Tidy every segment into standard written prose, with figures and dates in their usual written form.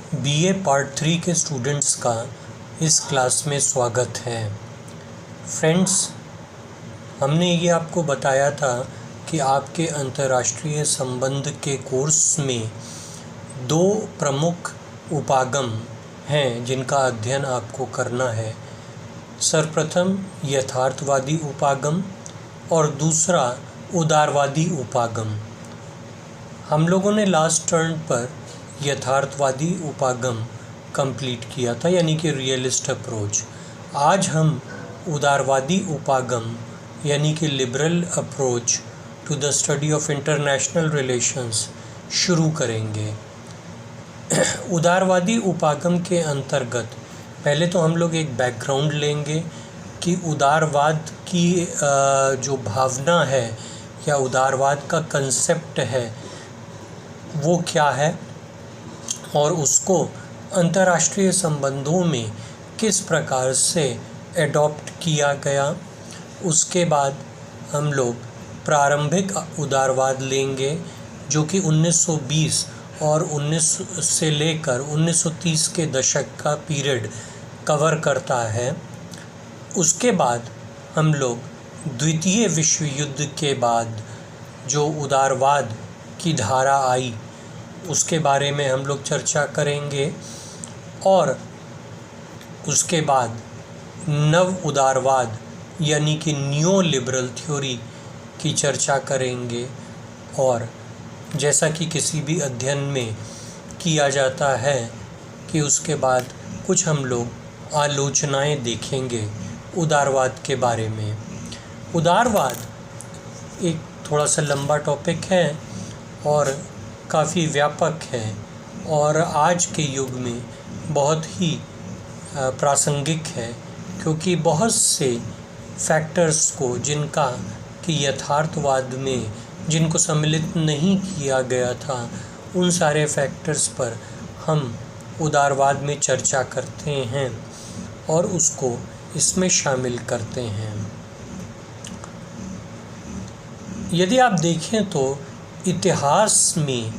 BA part 3 के students का इस क्लास में स्वागत है। फ्रेंड्स, हमने ये आपको बताया था कि आपके अंतर्राष्ट्रीय संबंध के कोर्स में दो प्रमुख उपागम हैं जिनका अध्ययन आपको करना है। सर्वप्रथम यथार्थवादी उपागम और दूसरा उदारवादी उपागम। हम लोगों ने लास्ट टर्न पर यथार्थवादी उपागम कंप्लीट किया था, यानी कि रियलिस्ट अप्रोच। आज हम उदारवादी उपागम यानी कि liberal approach to the study of international relations शुरू करेंगे। उदारवादी उपागम के अंतर्गत पहले तो हम लोग एक बैकग्राउंड लेंगे कि उदारवाद की जो भावना है या उदारवाद का कंसेप्ट है वो क्या है और उसको अंतर्राष्ट्रीय संबंधों में किस प्रकार से एडॉप्ट किया गया। उसके बाद हम लोग प्रारंभिक उदारवाद लेंगे जो कि 1920 और 19 से लेकर 1930 के दशक का पीरियड कवर करता है। उसके बाद हम लोग द्वितीय विश्व युद्ध के बाद जो उदारवाद की धारा आई उसके बारे में हम लोग चर्चा करेंगे और उसके बाद नव उदारवाद यानी कि न्यू लिबरल थ्योरी की चर्चा करेंगे। और जैसा कि किसी भी अध्ययन में किया जाता है कि उसके बाद कुछ हम लोग आलोचनाएं देखेंगे उदारवाद के बारे में। उदारवाद एक थोड़ा सा लंबा टॉपिक है और काफ़ी व्यापक है और आज के युग में बहुत ही प्रासंगिक है, क्योंकि बहुत से फैक्टर्स को जिनका कि यथार्थवाद में जिनको सम्मिलित नहीं किया गया था उन सारे फैक्टर्स पर हम उदारवाद में चर्चा करते हैं और उसको इसमें शामिल करते हैं। यदि आप देखें तो इतिहास में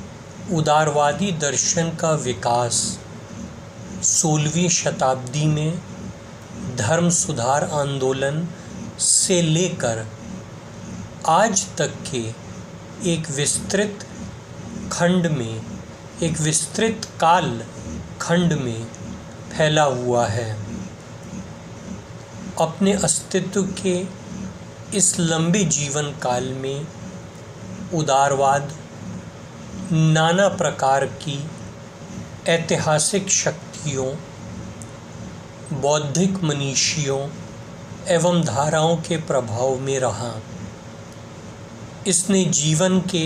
उदारवादी दर्शन का विकास 16वीं शताब्दी में धर्म सुधार आंदोलन से लेकर आज तक के एक विस्तृत खंड में, एक विस्तृत काल खंड में फैला हुआ है। अपने अस्तित्व के इस लंबे जीवन काल में उदारवाद नाना प्रकार की ऐतिहासिक शक्तियों, बौद्धिक मनीषियों एवं धाराओं के प्रभाव में रहा। इसने जीवन के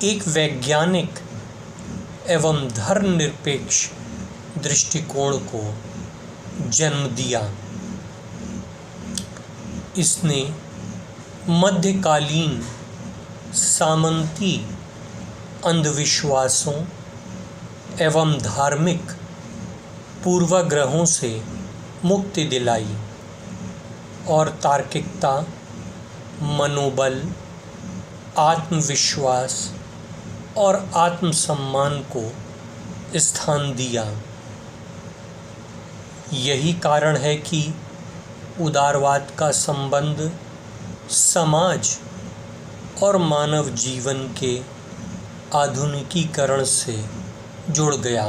एक वैज्ञानिक एवं धर्मनिरपेक्ष दृष्टिकोण को जन्म दिया। इसने मध्यकालीन सामंती अंधविश्वासों एवं धार्मिक पूर्वाग्रहों से मुक्ति दिलाई और तार्किकता, मनोबल, आत्मविश्वास और आत्मसम्मान को स्थान दिया। यही कारण है कि उदारवाद का संबंध समाज और मानव जीवन के आधुनिकीकरण से जुड़ गया।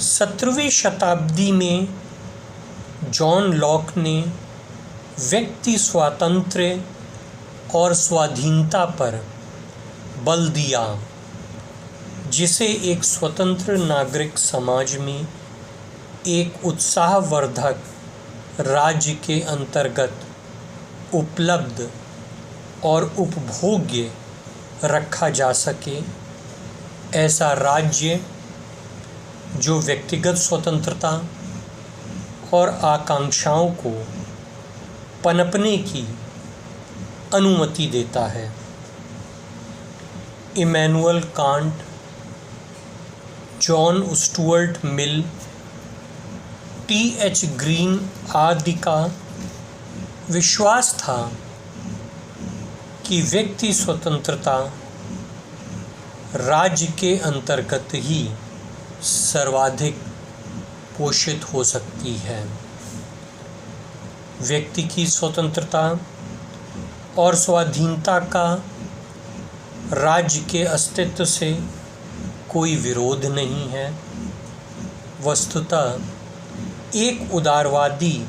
17वीं शताब्दी में जॉन लॉक ने व्यक्ति स्वातंत्र्य और स्वाधीनता पर बल दिया, जिसे एक स्वतंत्र नागरिक समाज में एक उत्साहवर्धक राज्य के अंतर्गत उपलब्ध और उपभोग्य रखा जा सके। ऐसा राज्य जो व्यक्तिगत स्वतंत्रता और आकांक्षाओं को पनपने की अनुमति देता है। Immanuel Kant, John Stuart Mill, TH. Green आदि का विश्वास था कि व्यक्ति स्वतंत्रता राज्य के अंतर्गत ही सर्वाधिक पोषित हो सकती है। व्यक्ति की स्वतंत्रता और स्वाधीनता का राज्य के अस्तित्व से कोई विरोध नहीं है। वस्तुतः एक उदारवादी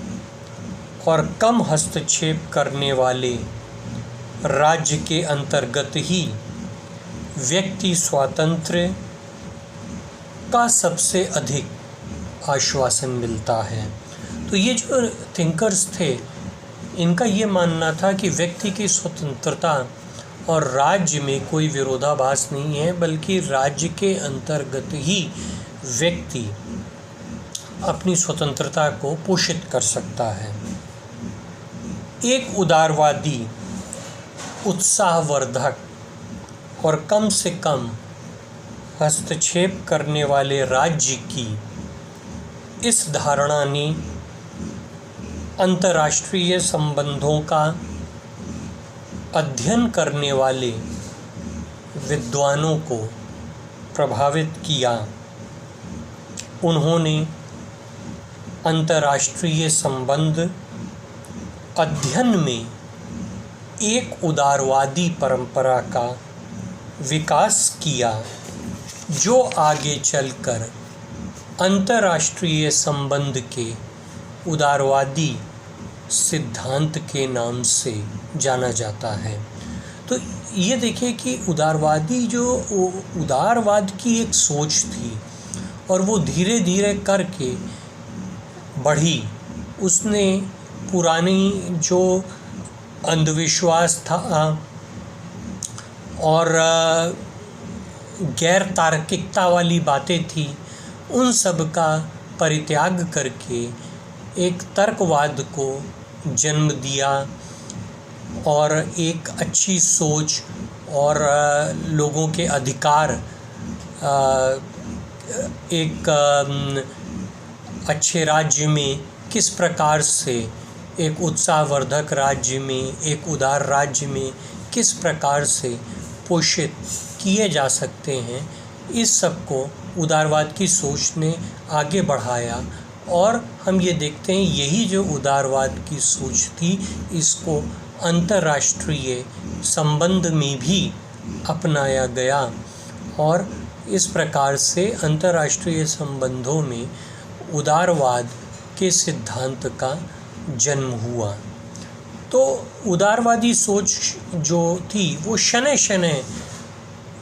और कम हस्तक्षेप करने वाले राज्य के अंतर्गत ही व्यक्ति स्वातंत्र्य का सबसे अधिक आश्वासन मिलता है। तो ये जो थिंकर्स थे, इनका ये मानना था कि व्यक्ति की स्वतंत्रता और राज्य में कोई विरोधाभास नहीं है, बल्कि राज्य के अंतर्गत ही व्यक्ति अपनी स्वतंत्रता को पोषित कर सकता है। एक उदारवादी, उत्साहवर्धक और कम से कम हस्तक्षेप करने वाले राज्य की इस धारणा ने अंतर्राष्ट्रीय संबंधों का अध्ययन करने वाले विद्वानों को प्रभावित किया। उन्होंने अंतर्राष्ट्रीय संबंध अध्ययन में एक उदारवादी परंपरा का विकास किया, जो आगे चलकर अंतर्राष्ट्रीय संबंध के उदारवादी सिद्धांत के नाम से जाना जाता है। तो ये देखिए कि उदारवाद की एक सोच थी और वो धीरे धीरे करके बढ़ी। उसने पुरानी जो अंधविश्वास था और गैर तार्किकता वाली बातें थी, उन सब का परित्याग करके एक तर्कवाद को जन्म दिया और एक अच्छी सोच और लोगों के अधिकार, एक अच्छे राज्य में किस प्रकार से, एक उत्साहवर्धक राज्य में, एक उदार राज्य में किस प्रकार से पोषित किए जा सकते हैं, इस सब को उदारवाद की सोच ने आगे बढ़ाया। और हम ये देखते हैं यही जो उदारवाद की सोच थी, इसको अंतर्राष्ट्रीय संबंध में भी अपनाया गया और इस प्रकार से अंतर्राष्ट्रीय संबंधों में उदारवाद के सिद्धांत का जन्म हुआ। तो उदारवादी सोच जो थी वो शनै शनै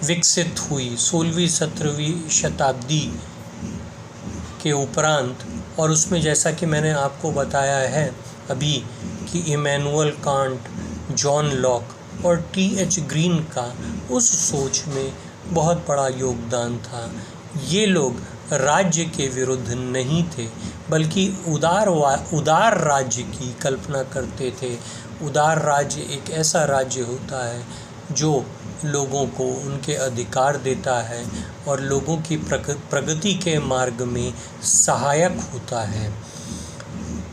विकसित हुई 16वीं 17वीं शताब्दी के उपरांत, और उसमें जैसा कि मैंने आपको बताया है अभी कि इमैनुअल कांट, जॉन लॉक और टी.एच. ग्रीन का उस सोच में बहुत बड़ा योगदान था। ये लोग राज्य के विरुद्ध नहीं थे, बल्कि उदार राज्य की कल्पना करते थे। उदार राज्य एक ऐसा राज्य होता है जो लोगों को उनके अधिकार देता है और लोगों की प्रगति के मार्ग में सहायक होता है।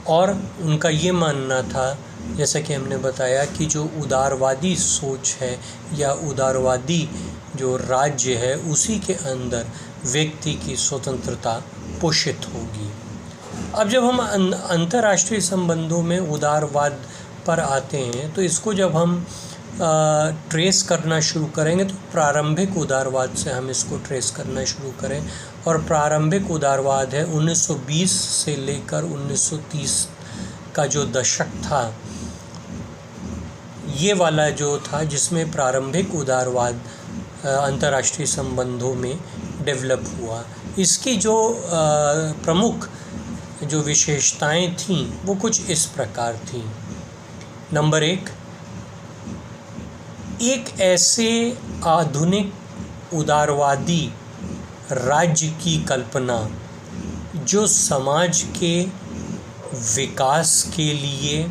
और उनका ये मानना था, जैसा कि हमने बताया, कि जो उदारवादी सोच है या उदारवादी जो राज्य है, उसी के अंदर व्यक्ति की स्वतंत्रता पोषित होगी। अब जब हम अंतर्राष्ट्रीय संबंधों में उदारवाद पर आते हैं, तो इसको जब हम ट्रेस करना शुरू करेंगे तो प्रारंभिक उदारवाद से हम इसको ट्रेस करना शुरू करें। और प्रारंभिक उदारवाद है 1920 से लेकर 1930 का जो दशक था, ये वाला जो था जिसमें प्रारंभिक उदारवाद अंतर्राष्ट्रीय संबंधों में डेवलप हुआ। इसकी जो प्रमुख जो विशेषताएं थीं वो कुछ इस प्रकार थीं। नंबर 1, एक ऐसे आधुनिक उदारवादी राज्य की कल्पना जो समाज के विकास के लिए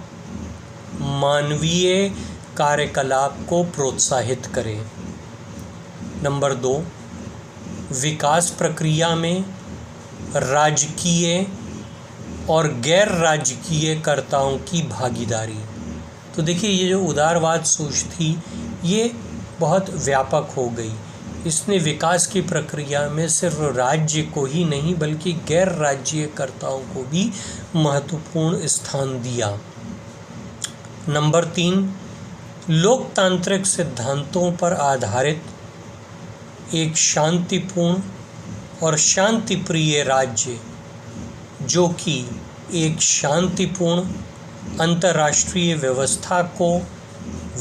मानवीय कार्यकलाप को प्रोत्साहित करे। नंबर 2, विकास प्रक्रिया में राजकीय और गैर राजकीय कर्ताओं की भागीदारी। तो देखिए, ये जो उदारवाद सोच थी ये बहुत व्यापक हो गई। इसने विकास की प्रक्रिया में सिर्फ राज्य को ही नहीं बल्कि गैर राज्यकर्ताओं को भी महत्वपूर्ण स्थान दिया। नंबर 3, लोकतांत्रिक सिद्धांतों पर आधारित एक शांतिपूर्ण और शांतिप्रिय राज्य, जो कि एक शांतिपूर्ण अंतर्राष्ट्रीय व्यवस्था को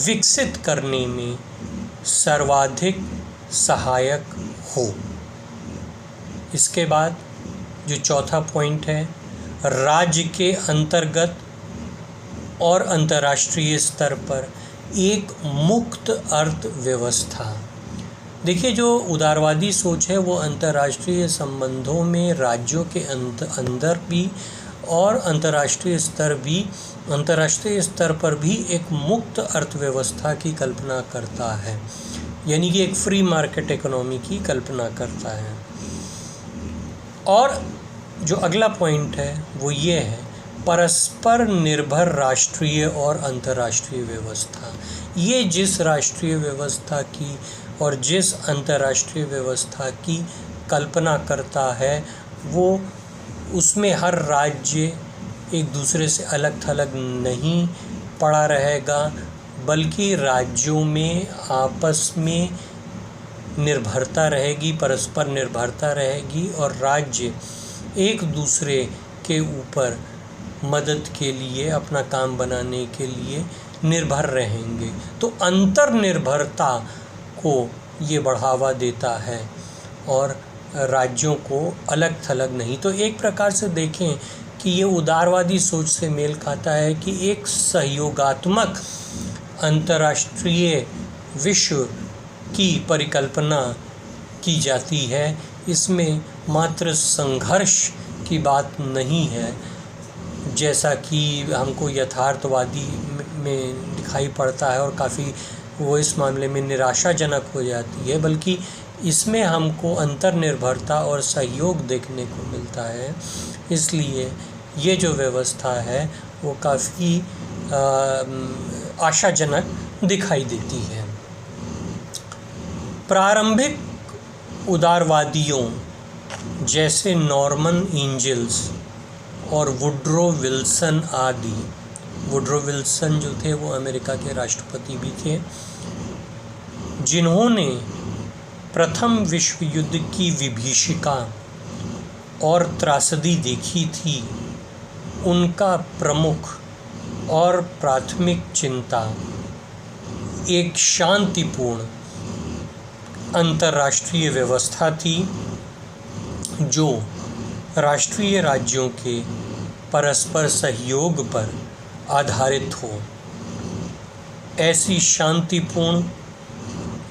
विकसित करने में सर्वाधिक सहायक हो। इसके बाद जो चौथा पॉइंट है, राज्य के अंतर्गत और अंतर्राष्ट्रीय स्तर पर एक मुक्त अर्थव्यवस्था। देखिए, जो उदारवादी सोच है वो अंतर्राष्ट्रीय संबंधों में राज्यों के अंदर भी और अंतर्राष्ट्रीय स्तर पर भी एक मुक्त अर्थव्यवस्था की कल्पना करता है, यानी कि एक फ्री मार्केट इकोनॉमी की कल्पना करता है। और जो अगला पॉइंट है वो ये है, परस्पर निर्भर राष्ट्रीय और अंतर्राष्ट्रीय व्यवस्था। ये जिस राष्ट्रीय व्यवस्था की और जिस अंतर्राष्ट्रीय व्यवस्था की कल्पना करता है, वो उसमें हर राज्य एक दूसरे से अलग थलग नहीं पड़ा रहेगा, बल्कि राज्यों में आपस में निर्भरता रहेगी, परस्पर निर्भरता रहेगी और राज्य एक दूसरे के ऊपर मदद के लिए, अपना काम बनाने के लिए निर्भर रहेंगे। तो अंतर्निर्भरता को ये बढ़ावा देता है और राज्यों को अलग थलग नहीं। तो एक प्रकार से देखें कि ये उदारवादी सोच से मेल खाता है कि एक सहयोगात्मक अंतर्राष्ट्रीय विश्व की परिकल्पना की जाती है। इसमें मात्र संघर्ष की बात नहीं है, जैसा कि हमको यथार्थवादी में दिखाई पड़ता है और काफ़ी वो इस मामले में निराशाजनक हो जाती है, बल्कि इसमें हमको अंतर्निर्भरता और सहयोग देखने को मिलता है। इसलिए ये जो व्यवस्था है वो काफ़ी आशाजनक दिखाई देती है। प्रारंभिक उदारवादियों जैसे नॉर्मन इंजल्स और वुड्रो विल्सन आदि, वुड्रो विल्सन जो थे वो अमेरिका के राष्ट्रपति भी थे, जिन्होंने प्रथम विश्व युद्ध की विभीषिका और त्रासदी देखी थी, उनका प्रमुख और प्राथमिक चिंता एक शांतिपूर्ण अंतर्राष्ट्रीय व्यवस्था थी, जो राष्ट्रीय राज्यों के परस्पर सहयोग पर आधारित हो। ऐसी शांतिपूर्ण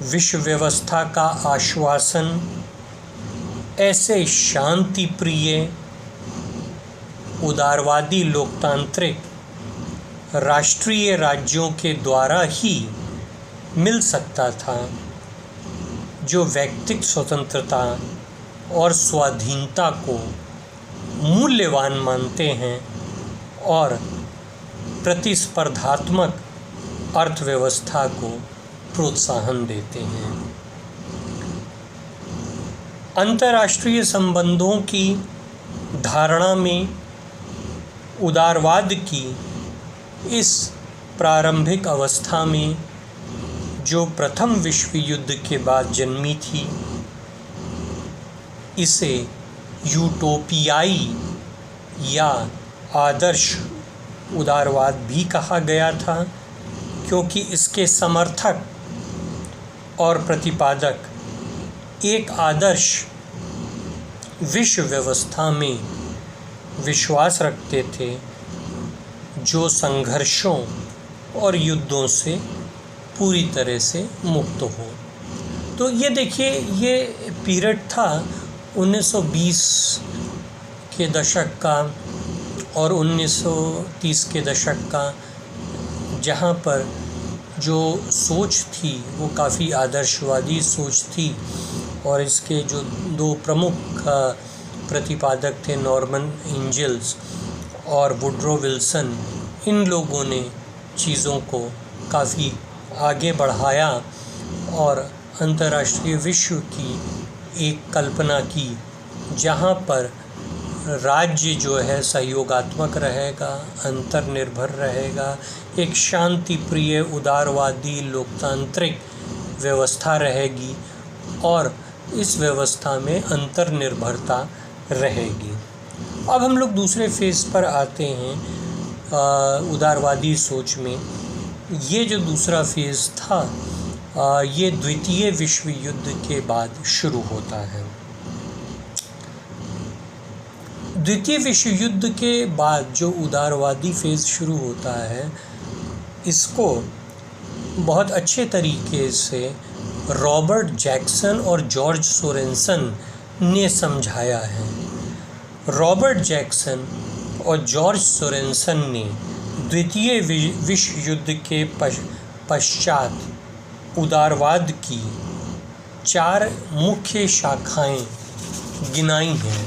विश्व व्यवस्था का आश्वासन ऐसे शांति प्रिय उदारवादी लोकतांत्रिक राष्ट्रीय राज्यों के द्वारा ही मिल सकता था, जो व्यक्तिगत स्वतंत्रता और स्वाधीनता को मूल्यवान मानते हैं और प्रतिस्पर्धात्मक अर्थव्यवस्था को प्रोत्साहन देते हैं। अंतर्राष्ट्रीय संबंधों की धारणा में उदारवाद की इस प्रारंभिक अवस्था में, जो प्रथम विश्व युद्ध के बाद जन्मी थी, इसे यूटोपियाई या आदर्श उदारवाद भी कहा गया था, क्योंकि इसके समर्थक और प्रतिपादक एक आदर्श विश्व व्यवस्था में विश्वास रखते थे, जो संघर्षों और युद्धों से पूरी तरह से मुक्त हो। तो ये देखिए, ये पीरियड था 1920 के दशक का और 1930 के दशक का, जहाँ पर जो सोच थी वो काफ़ी आदर्शवादी सोच थी। और इसके जो दो प्रमुख प्रतिपादक थे, नॉर्मन इंजल्स और वुड्रो विल्सन, इन लोगों ने चीज़ों को काफ़ी आगे बढ़ाया और अंतर्राष्ट्रीय विश्व की एक कल्पना की, जहाँ पर राज्य जो है सहयोगात्मक रहेगा, अंतर्निर्भर रहेगा, एक शांति प्रिय उदारवादी लोकतांत्रिक व्यवस्था रहेगी और इस व्यवस्था में अंतर्निर्भरता रहेगी। अब हम लोग दूसरे फेज़ पर आते हैं उदारवादी सोच में। ये जो दूसरा फेज़ था ये द्वितीय विश्व युद्ध के बाद शुरू होता है। द्वितीय विश्व युद्ध के बाद जो उदारवादी फेज़ शुरू होता है, इसको बहुत अच्छे तरीके से रॉबर्ट जैक्सन और जॉर्ज सोरेनसन ने समझाया है। रॉबर्ट जैक्सन और जॉर्ज सोरेनसन ने द्वितीय विश्व युद्ध के पश्चात उदारवाद की 4 मुख्य शाखाएं गिनाई हैं।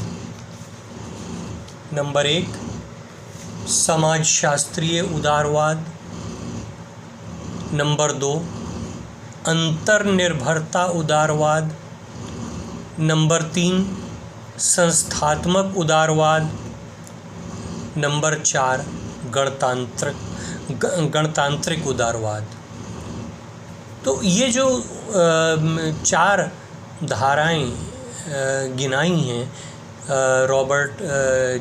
नंबर 1, समाजशास्त्रीय उदारवाद। नंबर 2, अंतर्निर्भरता उदारवाद। नंबर 3, संस्थात्मक उदारवाद। नंबर 4, गणतांत्रिक उदारवाद। तो ये जो 4 धाराएं गिनाई हैं रॉबर्ट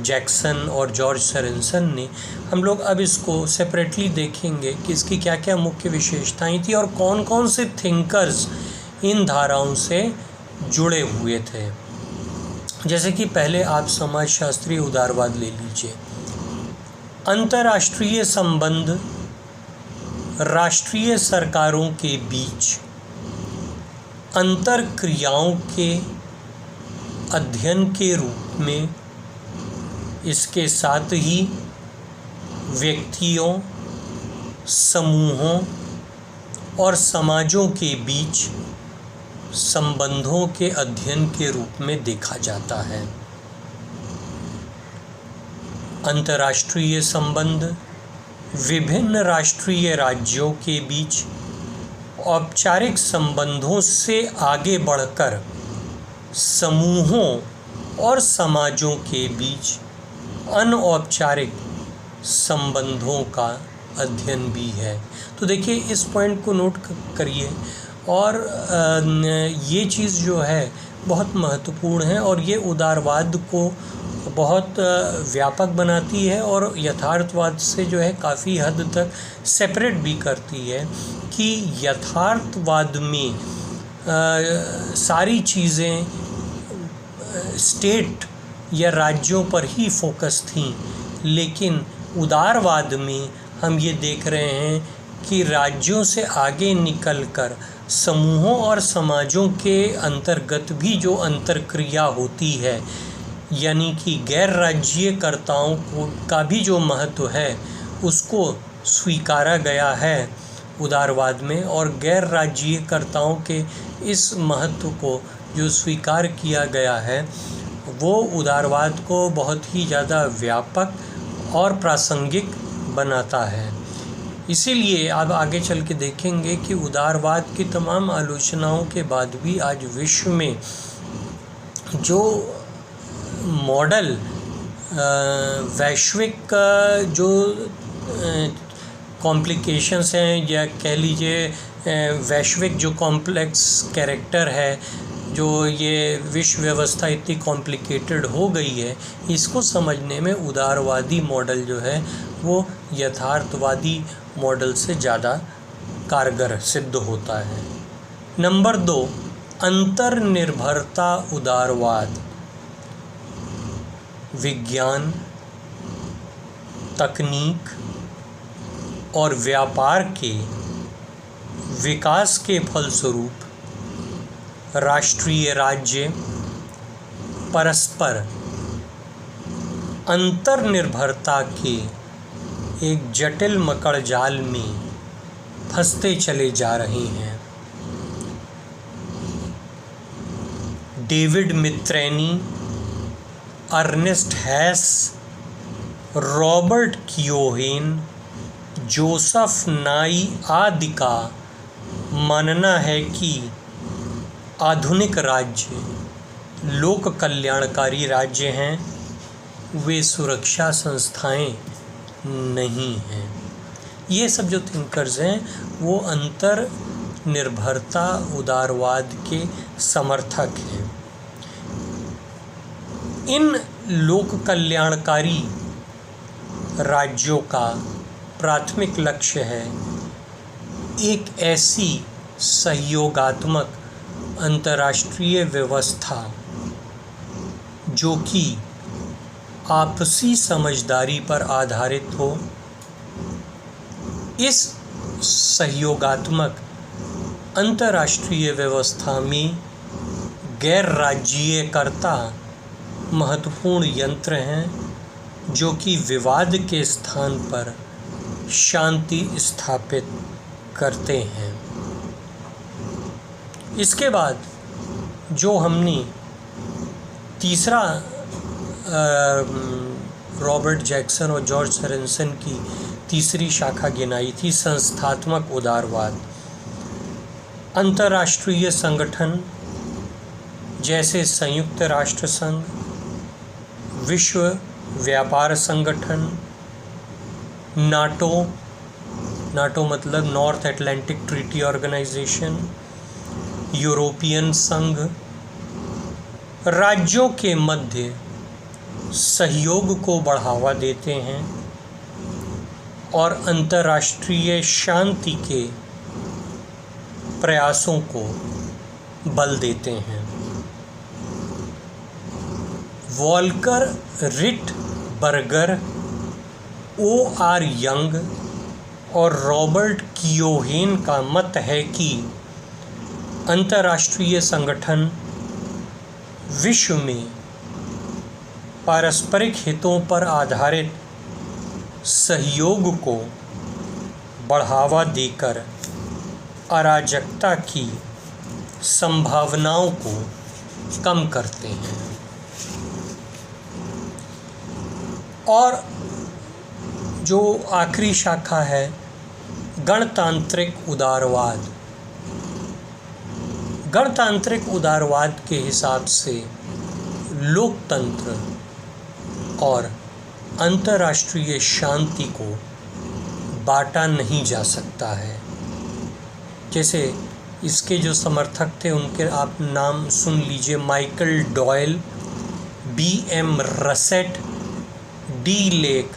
जैक्सन और जॉर्ज सोरेनसन ने, हम लोग अब इसको सेपरेटली देखेंगे कि इसकी क्या क्या मुख्य विशेषताएं थी और कौन कौन से थिंकर्स इन धाराओं से जुड़े हुए थे। जैसे कि पहले आप समाजशास्त्रीय उदारवाद ले लीजिए। अंतर्राष्ट्रीय संबंध राष्ट्रीय सरकारों के बीच अंतर्क्रियाओं के अध्ययन के रूप में, इसके साथ ही व्यक्तियों, समूहों और समाजों के बीच संबंधों के अध्ययन के रूप में देखा जाता है। अंतर्राष्ट्रीय संबंध विभिन्न राष्ट्रीय राज्यों के बीच औपचारिक संबंधों से आगे बढ़कर समूहों और समाजों के बीच अनौपचारिक संबंधों का अध्ययन भी है। तो देखिए, इस पॉइंट को नोट करिए और ये चीज़ जो है बहुत महत्वपूर्ण है और ये उदारवाद को बहुत व्यापक बनाती है और यथार्थवाद से जो है काफ़ी हद तक सेपरेट भी करती है कि यथार्थवाद में सारी चीज़ें स्टेट या राज्यों पर ही फोकस थीं, लेकिन उदारवाद में हम ये देख रहे हैं कि राज्यों से आगे निकलकर समूहों और समाजों के अंतर्गत भी जो अंतर्क्रिया होती है, यानी कि गैर राज्यकर्ताओं का भी जो महत्व है उसको स्वीकारा गया है उदारवाद में, और गैर राज्यकर्ताओं के इस महत्व को जो स्वीकार किया गया है वो उदारवाद को बहुत ही ज़्यादा व्यापक और प्रासंगिक बनाता है। इसीलिए अब आगे चल के देखेंगे कि उदारवाद की तमाम आलोचनाओं के बाद भी आज विश्व में जो मॉडल वैश्विक जो कॉम्प्लिकेशंस हैं, या कह लीजिए वैश्विक जो कॉम्प्लेक्स कैरेक्टर है, जो ये विश्व व्यवस्था इतनी कॉम्प्लिकेटेड हो गई है, इसको समझने में उदारवादी मॉडल जो है वो यथार्थवादी मॉडल से ज़्यादा कारगर सिद्ध होता है। नंबर 2, अंतर्निर्भरता उदारवाद। विज्ञान, तकनीक और व्यापार के विकास के फलस्वरूप राष्ट्रीय राज्य परस्पर अंतर्निर्भरता के एक जटिल मकड़जाल में फंसते चले जा रहे हैं। डेविड मित्रेनी, अर्नेस्ट हैस, रॉबर्ट कियोहेन, जोसेफ नाई आदि का मानना है कि आधुनिक राज्य लोक कल्याणकारी राज्य हैं, वे सुरक्षा संस्थाएं नहीं हैं। ये सब जो थिंकर्स हैं वो अंतर निर्भरता उदारवाद के समर्थक हैं। इन लोक कल्याणकारी राज्यों का प्राथमिक लक्ष्य है एक ऐसी सहयोगात्मक अंतर्राष्ट्रीय व्यवस्था जो कि आपसी समझदारी पर आधारित हो। इस सहयोगात्मक अंतर्राष्ट्रीय व्यवस्था में गैर राज्यीयकर्ता महत्वपूर्ण यंत्र हैं जो कि विवाद के स्थान पर शांति स्थापित करते हैं। इसके बाद जो हमने तीसरा रॉबर्ट जैक्सन और जॉर्ज सोरेनसन की तीसरी शाखा गिनाई थी, संस्थात्मक उदारवाद। अंतर्राष्ट्रीय संगठन जैसे संयुक्त राष्ट्र संघ, विश्व व्यापार संगठन, नाटो मतलब North Atlantic Treaty Organisation, European संघ, राज्यों के मध्य सहयोग को बढ़ावा देते हैं और अंतर्राष्ट्रीय शांति के प्रयासों को बल देते हैं। Volker Rittberger, O.R. यंग और रॉबर्ट कियोहेन का मत है कि अंतर्राष्ट्रीय संगठन विश्व में पारस्परिक हितों पर आधारित सहयोग को बढ़ावा देकर अराजकता की संभावनाओं को कम करते हैं। और जो आखिरी शाखा है गणतांत्रिक उदारवाद। गणतांत्रिक उदारवाद के हिसाब से लोकतंत्र और अंतर्राष्ट्रीय शांति को बांटा नहीं जा सकता है। जैसे इसके जो समर्थक थे उनके आप नाम सुन लीजिए, Michael Doyle, B.M. Russett, D. Lake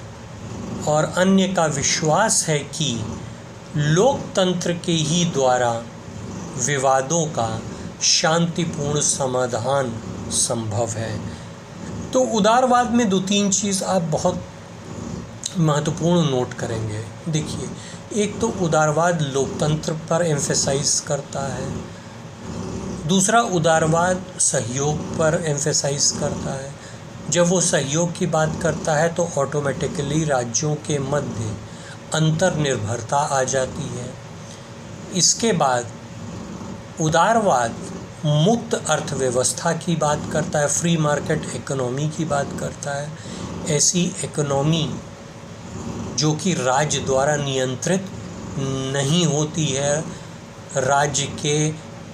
और अन्य का विश्वास है कि लोकतंत्र के ही द्वारा विवादों का शांतिपूर्ण समाधान संभव है। तो उदारवाद में 2-3 चीज़ आप बहुत महत्वपूर्ण नोट करेंगे। देखिए, एक तो उदारवाद लोकतंत्र पर एम्फेसाइज करता है, दूसरा उदारवाद सहयोग पर एम्फेसाइज करता है। जब वो सहयोग की बात करता है तो ऑटोमेटिकली राज्यों के मध्य अंतर्निर्भरता आ जाती है। इसके बाद उदारवाद मुक्त अर्थव्यवस्था की बात करता है, फ्री मार्केट इकोनॉमी की बात करता है। ऐसी इकोनॉमी जो कि राज्य द्वारा नियंत्रित नहीं होती है, राज्य के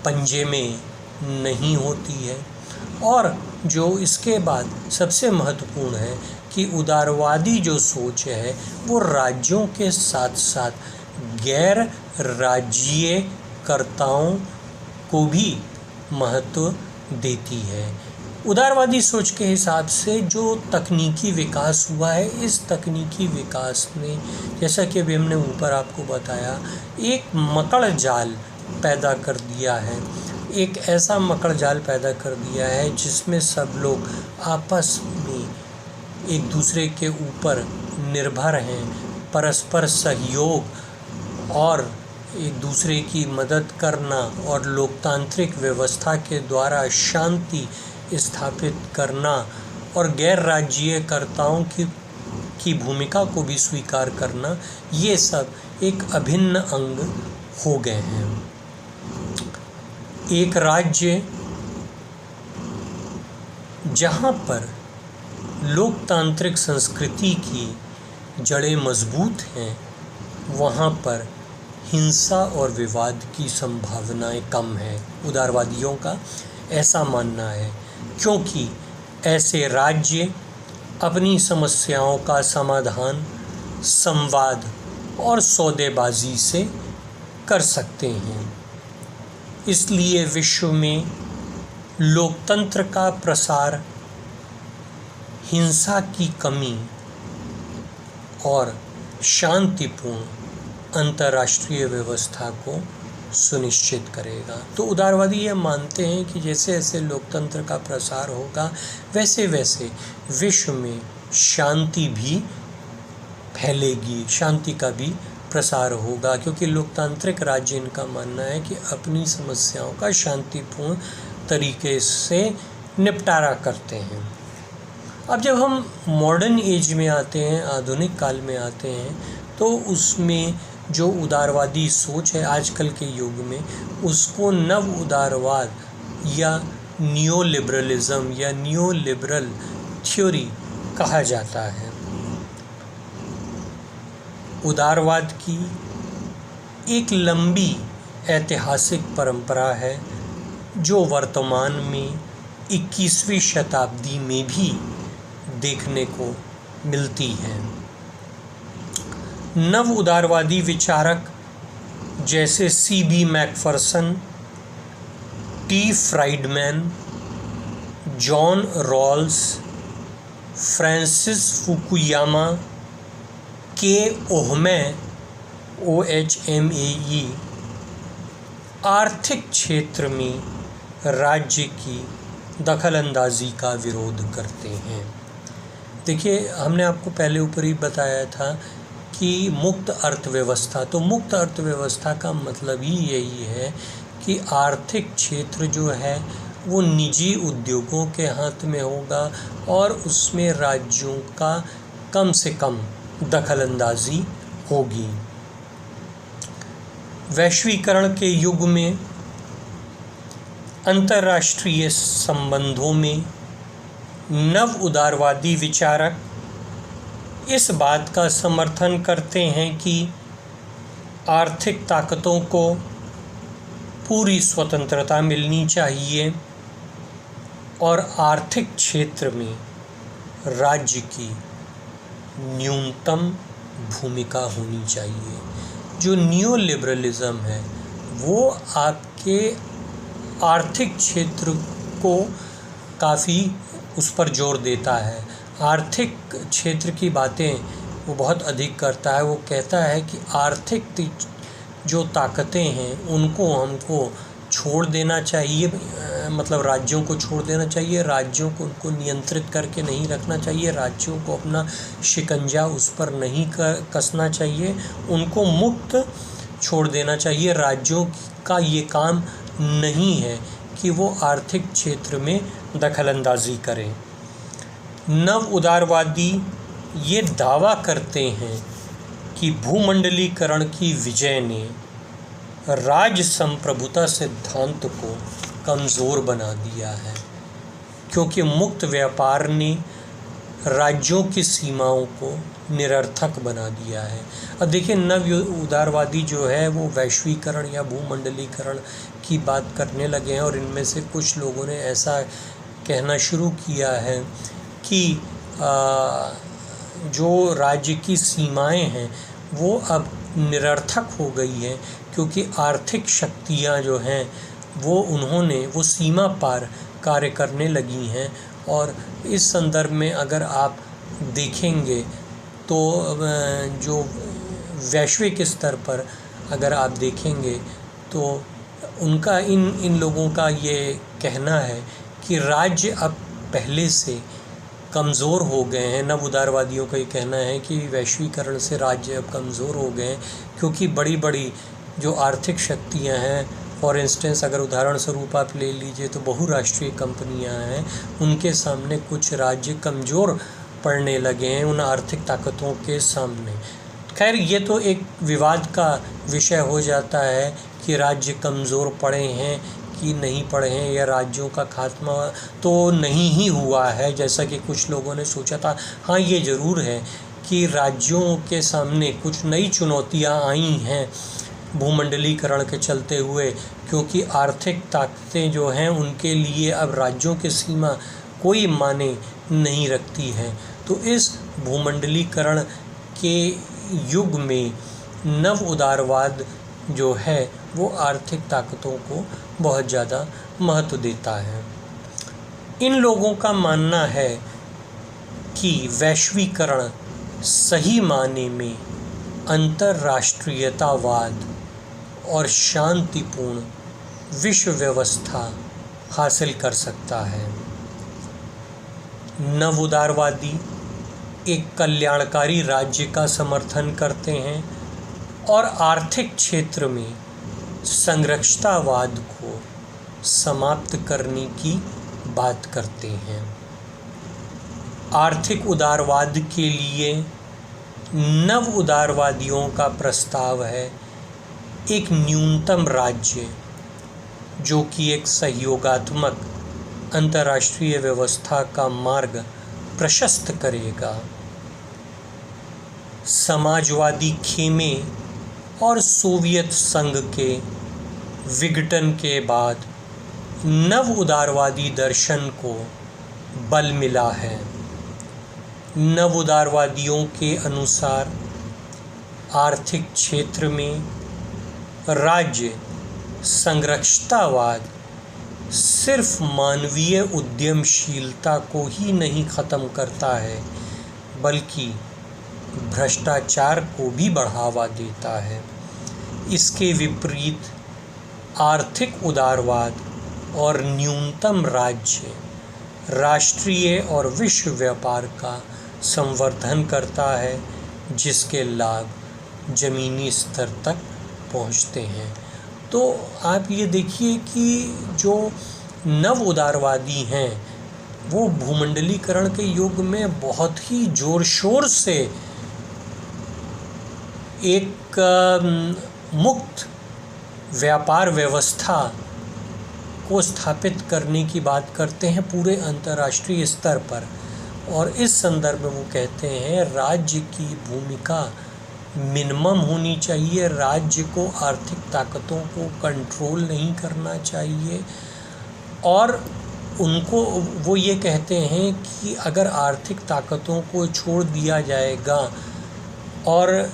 पंजे में नहीं होती है। और जो इसके बाद सबसे महत्वपूर्ण है कि उदारवादी जो सोच है वो राज्यों के साथ साथ गैर राज्यीय कर्ताओं को भी महत्व देती है। उदारवादी सोच के हिसाब से जो तकनीकी विकास हुआ है, इस तकनीकी विकास में जैसा कि अभी हमने ऊपर आपको बताया, एक मकड़ जाल पैदा कर दिया है। एक ऐसा मकड़ जाल पैदा कर दिया है जिसमें सब लोग आपस में एक दूसरे के ऊपर निर्भर हैं, परस्पर सहयोग और एक दूसरे की मदद करना और लोकतांत्रिक व्यवस्था के द्वारा शांति स्थापित करना और गैर राज्यीय कर्ताओं की भूमिका को भी स्वीकार करना, ये सब एक अभिन्न अंग हो गए हैं। एक राज्य जहाँ पर लोकतांत्रिक संस्कृति की जड़ें मजबूत हैं, वहाँ पर हिंसा और विवाद की संभावनाएं कम है। उदारवादियों का ऐसा मानना है, क्योंकि ऐसे राज्य अपनी समस्याओं का समाधान संवाद और सौदेबाजी से कर सकते हैं। इसलिए विश्व में लोकतंत्र का प्रसार हिंसा की कमी और शांतिपूर्ण अंतर्राष्ट्रीय व्यवस्था को सुनिश्चित करेगा। तो उदारवादी ये मानते हैं कि जैसे जैसे लोकतंत्र का प्रसार होगा वैसे वैसे विश्व में शांति भी फैलेगी, शांति का भी प्रसार होगा, क्योंकि लोकतांत्रिक राज्य इनका मानना है कि अपनी समस्याओं का शांतिपूर्ण तरीके से निपटारा करते हैं। अब जब हम मॉडर्न एज में आते हैं, आधुनिक काल में आते हैं, तो उसमें जो उदारवादी सोच है आजकल के युग में, उसको नव उदारवाद या नियो लिबरलिज्म या नियो लिबरल थ्योरी कहा जाता है। उदारवाद की एक लंबी ऐतिहासिक परंपरा है जो वर्तमान में 21वीं शताब्दी में भी देखने को मिलती है। नव उदारवादी विचारक जैसे C.B. Macpherson, T. Friedman, John Rawls, Francis Fukuyama, K. Ohmae OHMAE आर्थिक क्षेत्र में राज्य की दखलंदाजी का विरोध करते हैं। देखिए, हमने आपको पहले ऊपर ही बताया था कि मुक्त अर्थव्यवस्था, तो मुक्त अर्थव्यवस्था का मतलब ही यही है कि आर्थिक क्षेत्र जो है वो निजी उद्योगों के हाथ में होगा और उसमें राज्यों का कम से कम दखलंदाजी होगी। वैश्वीकरण के युग में अंतर्राष्ट्रीय संबंधों में नव उदारवादी विचारक इस बात का समर्थन करते हैं कि आर्थिक ताकतों को पूरी स्वतंत्रता मिलनी चाहिए और आर्थिक क्षेत्र में राज्य की न्यूनतम भूमिका होनी चाहिए। जो नियो लिबरलिज्म है वो आपके आर्थिक क्षेत्र को काफ़ी उस पर जोर देता है, आर्थिक क्षेत्र की बातें वो बहुत अधिक करता है। वो कहता है कि आर्थिक जो ताकतें हैं उनको हमको छोड़ देना चाहिए, मतलब राज्यों को छोड़ देना चाहिए, राज्यों को उनको नियंत्रित करके नहीं रखना चाहिए, राज्यों को अपना शिकंजा उस पर नहीं कसना चाहिए, उनको मुक्त छोड़ देना चाहिए। राज्यों का ये काम नहीं है कि वो आर्थिक क्षेत्र में दखलंदाजी करें। नव उदारवादी ये दावा करते हैं कि भूमंडलीकरण की विजय ने राज्य संप्रभुता सिद्धांत को कमज़ोर बना दिया है, क्योंकि मुक्त व्यापार ने राज्यों की सीमाओं को निरर्थक बना दिया है। अब देखिए, नव उदारवादी जो है वो वैश्वीकरण या भूमंडलीकरण की बात करने लगे हैं और इनमें से कुछ लोगों ने ऐसा कहना शुरू किया है कि जो राज्य की सीमाएं हैं वो अब निरर्थक हो गई हैं, क्योंकि आर्थिक शक्तियां जो हैं वो सीमा पार कार्य करने लगी हैं। और इस संदर्भ में अगर आप देखेंगे तो जो वैश्विक स्तर पर अगर आप देखेंगे तो उनका इन लोगों का ये कहना है कि राज्य अब पहले से कमज़ोर हो गए हैं। नव उदारवादियों का ये कहना है कि वैश्वीकरण से राज्य अब कमज़ोर हो गए हैं, क्योंकि बड़ी बड़ी जो आर्थिक शक्तियां हैं, फॉर इंस्टेंस अगर उदाहरण स्वरूप आप ले लीजिए तो बहुराष्ट्रीय कंपनियां हैं, उनके सामने कुछ राज्य कमज़ोर पड़ने लगे हैं उन आर्थिक ताकतों के सामने। खैर, ये तो एक विवाद का विषय हो जाता है कि राज्य कमज़ोर पड़े हैं कि नहीं पड़े हैं, या राज्यों का खात्मा तो नहीं ही हुआ है जैसा कि कुछ लोगों ने सोचा था। हाँ, ये ज़रूर है कि राज्यों के सामने कुछ नई चुनौतियाँ आई हैं भूमंडलीकरण के चलते हुए, क्योंकि आर्थिक ताकतें जो हैं उनके लिए अब राज्यों की सीमा कोई माने नहीं रखती है। तो इस भूमंडलीकरण के युग में नव उदारवाद जो है वो आर्थिक ताकतों को बहुत ज़्यादा महत्व देता है। इन लोगों का मानना है कि वैश्वीकरण सही माने में अंतर्राष्ट्रीयतावाद और शांतिपूर्ण विश्व व्यवस्था हासिल कर सकता है। नव उदारवादी एक कल्याणकारी राज्य का समर्थन करते हैं और आर्थिक क्षेत्र में संरक्षतावाद को समाप्त करने की बात करते हैं। आर्थिक उदारवाद के लिए नव उदारवादियों का प्रस्ताव है एक न्यूनतम राज्य जो कि एक सहयोगात्मक अंतर्राष्ट्रीय व्यवस्था का मार्ग प्रशस्त करेगा। समाजवादी खेमे और सोवियत संघ के विघटन के बाद नव उदारवादी दर्शन को बल मिला है। नव उदारवादियों के अनुसार आर्थिक क्षेत्र में राज्य संरक्षतावाद सिर्फ मानवीय उद्यमशीलता को ही नहीं ख़त्म करता है, बल्कि भ्रष्टाचार को भी बढ़ावा देता है। इसके विपरीत आर्थिक उदारवाद और न्यूनतम राज्य राष्ट्रीय और विश्व व्यापार का संवर्धन करता है, जिसके लाभ ज़मीनी स्तर तक पहुंचते हैं। तो आप ये देखिए कि जो नव उदारवादी हैं वो भूमंडलीकरण के युग में बहुत ही ज़ोर शोर से एक मुक्त व्यापार व्यवस्था को स्थापित करने की बात करते हैं पूरे अंतर्राष्ट्रीय स्तर पर। और इस संदर्भ में वो कहते हैं राज्य की भूमिका मिनिमम होनी चाहिए, राज्य को आर्थिक ताकतों को कंट्रोल नहीं करना चाहिए। और उनको वो ये कहते हैं कि अगर आर्थिक ताकतों को छोड़ दिया जाएगा और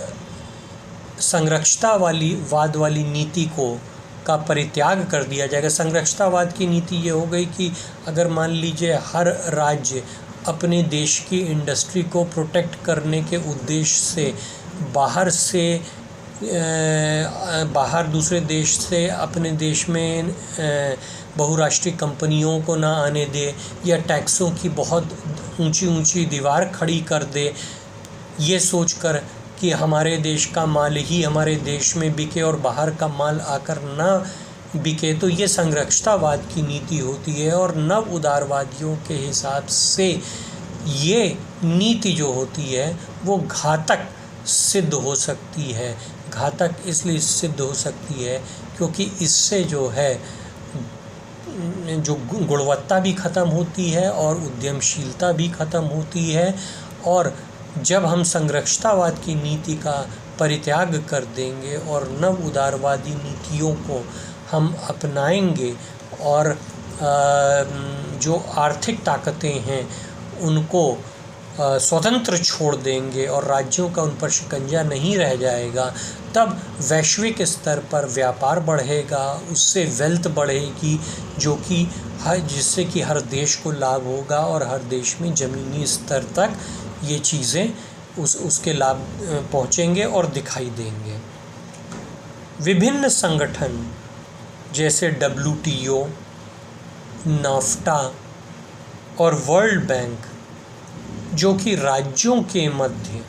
संरक्षतावाद वाली नीति को का परित्याग कर दिया जाएगा। संरक्षतावाद की नीति ये हो गई कि अगर मान लीजिए हर राज्य अपने देश की इंडस्ट्री को प्रोटेक्ट करने के उद्देश्य से बाहर दूसरे देश से अपने देश में बहुराष्ट्रीय कंपनियों को ना आने दे, या टैक्सों की बहुत ऊंची दीवार खड़ी कर दे, ये सोचकर कि हमारे देश का माल ही हमारे देश में बिके और बाहर का माल आकर ना बिके, तो ये संरक्षतावाद की नीति होती है। और नव उदारवादियों के हिसाब से ये नीति जो होती है वो घातक सिद्ध हो सकती है। घातक इसलिए सिद्ध हो सकती है क्योंकि इससे जो है जो गुणवत्ता भी ख़त्म होती है और उद्यमशीलता भी ख़त्म होती है। और जब हम संरक्षतावाद की नीति का परित्याग कर देंगे और नव उदारवादी नीतियों को हम अपनाएंगे और जो आर्थिक ताकतें हैं उनको स्वतंत्र छोड़ देंगे और राज्यों का उन पर शिकंजा नहीं रह जाएगा, तब वैश्विक स्तर पर व्यापार बढ़ेगा, उससे वेल्थ बढ़ेगी जो कि जिससे कि हर देश को लाभ होगा और हर देश में ज़मीनी स्तर तक ये चीज़ें उसके लाभ पहुँचेंगे और दिखाई देंगे। विभिन्न संगठन जैसे WTO, नाफ्टा और वर्ल्ड बैंक जो कि राज्यों के मध्य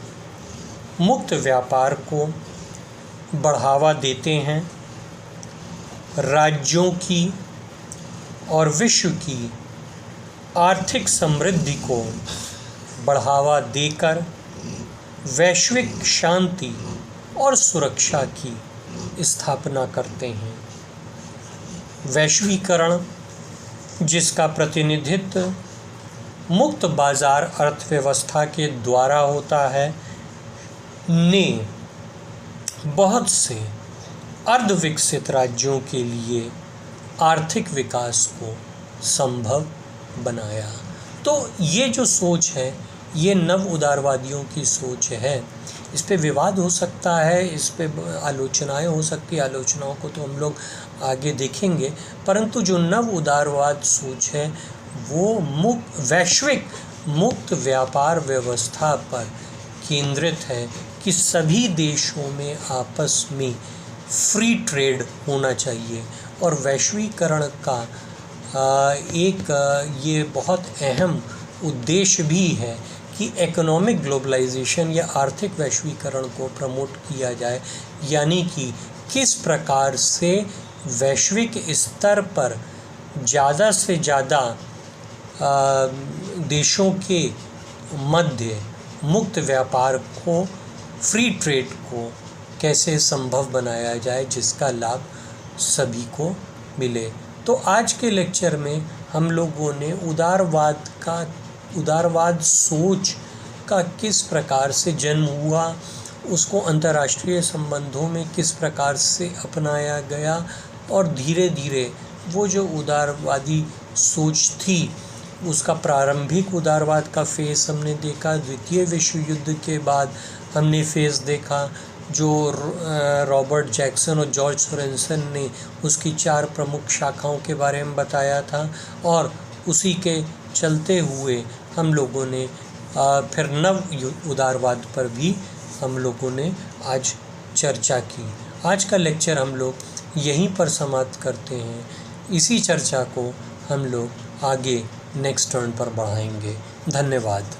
मुक्त व्यापार को बढ़ावा देते हैं, राज्यों की और विश्व की आर्थिक समृद्धि को बढ़ावा देकर वैश्विक शांति और सुरक्षा की स्थापना करते हैं। वैश्वीकरण, जिसका प्रतिनिधित्व मुक्त बाजार अर्थव्यवस्था के द्वारा होता है, ने बहुत से अर्धविकसित राज्यों के लिए आर्थिक विकास को संभव बनाया। तो ये जो सोच है ये नव उदारवादियों की सोच है। इस पे विवाद हो सकता है, इस पे आलोचनाएं हो सकती है, आलोचनाओं को तो हम लोग आगे देखेंगे, परंतु जो नव उदारवाद सोच है वो वैश्विक मुक्त व्यापार व्यवस्था पर केंद्रित है कि सभी देशों में आपस में फ्री ट्रेड होना चाहिए। और वैश्वीकरण का ये बहुत अहम उद्देश्य भी है कि इकोनॉमिक ग्लोबलाइजेशन या आर्थिक वैश्वीकरण को प्रमोट किया जाए, यानी कि किस प्रकार से वैश्विक स्तर पर ज़्यादा से ज़्यादा देशों के मध्य मुक्त व्यापार को, फ्री ट्रेड को कैसे संभव बनाया जाए जिसका लाभ सभी को मिले। तो आज के लेक्चर में हम लोगों ने उदारवाद सोच का किस प्रकार से जन्म हुआ, उसको अंतर्राष्ट्रीय संबंधों में किस प्रकार से अपनाया गया और धीरे धीरे वो जो उदारवादी सोच थी उसका प्रारंभिक उदारवाद का फेस हमने देखा। द्वितीय विश्व युद्ध के बाद हमने फेस देखा जो रॉबर्ट जैक्सन और जॉर्ज सोरेनसन ने उसकी 4 प्रमुख शाखाओं के बारे में बताया था, और उसी के चलते हुए हम लोगों ने फिर नव उदारवाद पर भी हम लोगों ने आज चर्चा की। आज का लेक्चर हम लोग यहीं पर समाप्त करते हैं। इसी चर्चा को हम लोग आगे नेक्स्ट टर्न पर बढ़ाएंगे। धन्यवाद।